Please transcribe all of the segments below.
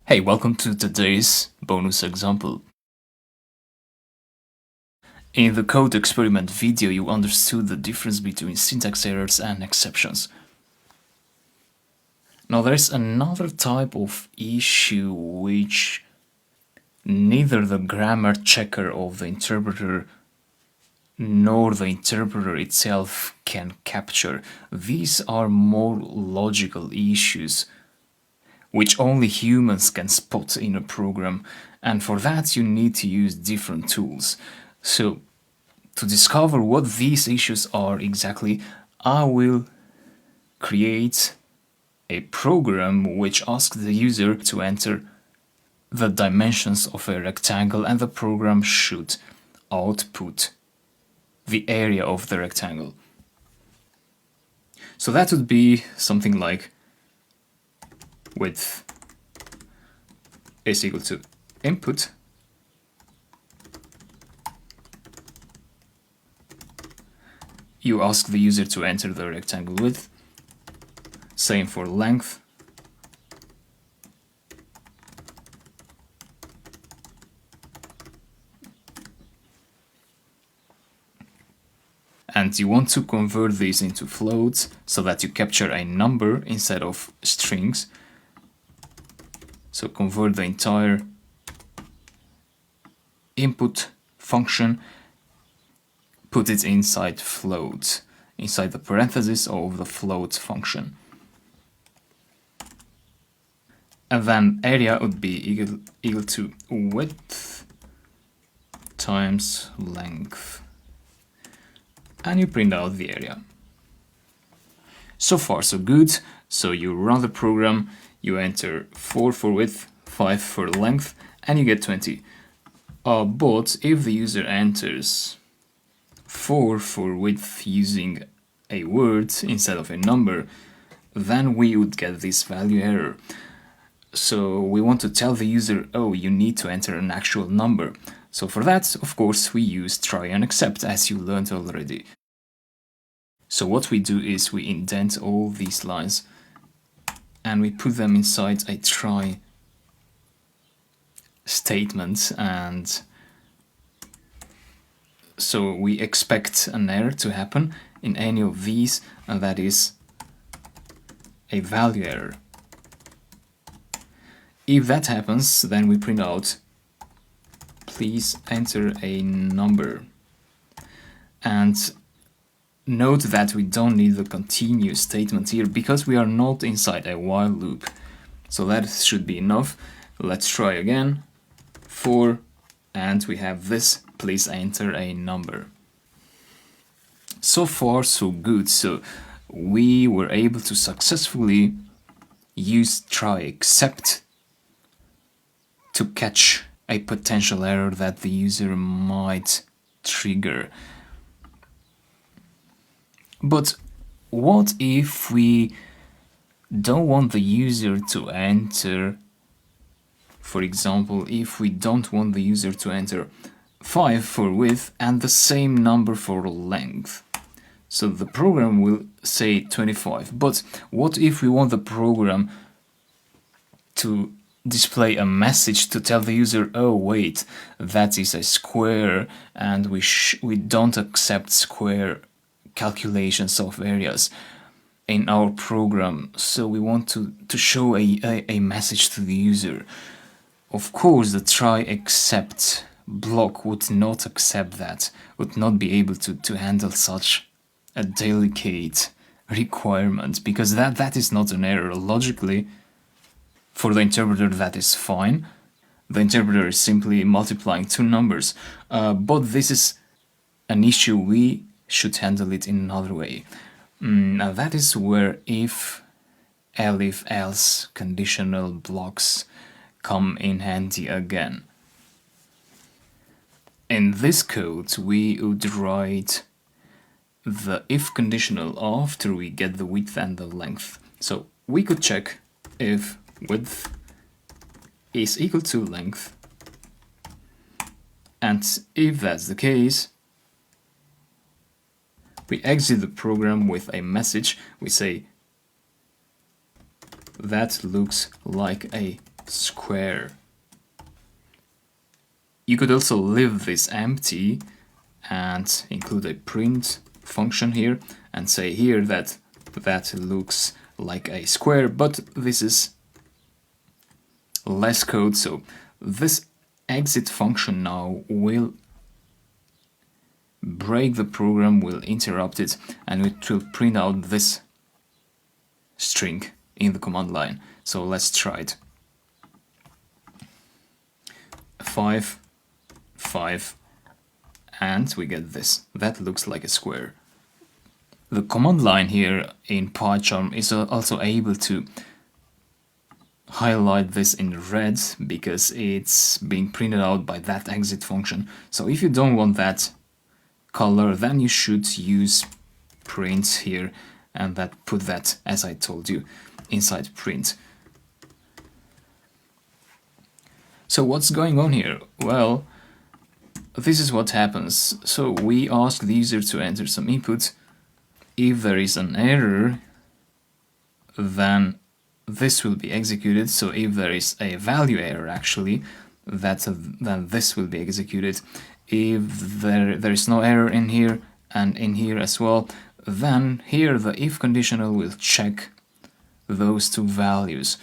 Hey, welcome to today's bonus example. In the code experiment video, you understood the difference between syntax errors and exceptions. Now there's another type of issue which neither the grammar checker of the interpreter nor the interpreter itself can capture. These are more logical issues which only humans can spot in a program, and for that you need to use different tools. So, to discover what these issues are exactly, I will create a program which asks the user to enter the dimensions of a rectangle, and the program should output the area of the rectangle. So that would be something like width is equal to input you ask the user to enter the rectangle width, same for length, and you want to convert these into floats so that you capture a number instead of strings. So convert the entire input function, put it inside float, inside the parenthesis of the float function. And then area would be equal to width times length. And you print out the area. So far so good. So you run the program, you enter 4 for width, 5 for length, and you get 20. But if the user enters 4 for width using a word instead of a number, then we would get this value error. So we want to tell the user, oh, you need to enter an actual number. So for that, of course, we use try and except, as you learned already. So what we do is we indent all these lines and we put them inside a try statement, and so we expect an error to happen in any of these, and that is a value error. If that happens, then we print out please enter a number. And note that we don't need the continue statement here because we are not inside a while loop. So that should be enough. Let's try again. 4, and we have this, please enter a number. So far so good. So we were able to successfully use try except to catch a potential error that the user might trigger. But what if we don't want the user to enter, for example, if we don't want the user to enter 5 for width and the same number for length? So the program will say 25. But what if we want the program to display a message to tell the user, oh wait, that is a square and we don't accept square calculations of areas in our program, so we want to show a message to the user. Of course, the try except block would not accept that, would not be able to handle such a delicate requirement, because that is not an error. Logically, for the interpreter, that is fine. The interpreter is simply multiplying two numbers, but this is an issue. We should handle it in another way. Now that is where if else conditional blocks come in handy again. In this code, we would write the if conditional after we get the width and the length. So we could check if width is equal to length, and if that's the case, we exit the program with a message. We say that looks like a square. You could also leave this empty and include a print function here and say here that that looks like a square, but this is less code, so this exit function now will break the program, will interrupt it, and it will print out this string in the command line. So let's try it. 5, 5, and we get this. That looks like a square. The command line here in PyCharm is also able to highlight this in red because it's being printed out by that exit function. So if you don't want that color, then you should use print here and that put that, as I told you, inside print. So what's going on here? Well, this is what happens. So we ask the user to enter some input. If there is an error, then this will be executed. So if there is a value error actually, then this will be executed. If there is no error in here and in here as well, then here the if conditional will check those two values.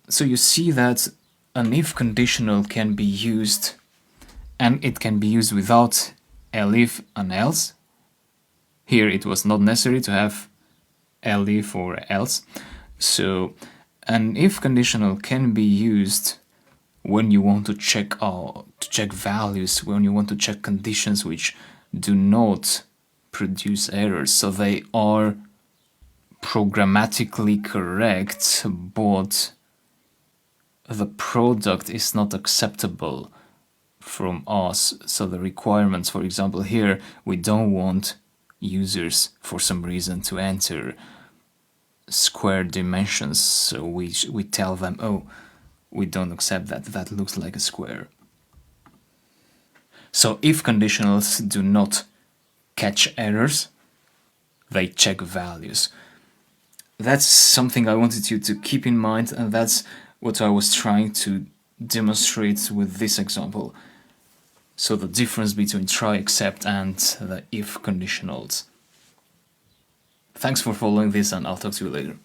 So you see that an if conditional can be used, and it can be used without elif and else. Here it was not necessary to have elif or else. So an if conditional can be used when you want to check values, when you want to check conditions which do not produce errors. So they are programmatically correct, but the product is not acceptable from us. So the requirements, for example, here we don't want users for some reason to enter square dimensions, so we tell them, oh, we don't accept that, that looks like a square. So if conditionals do not catch errors, they check values. That's something I wanted you to keep in mind, and that's what I was trying to demonstrate with this example. So the difference between try, except and the if conditionals. Thanks for following this, and I'll talk to you later.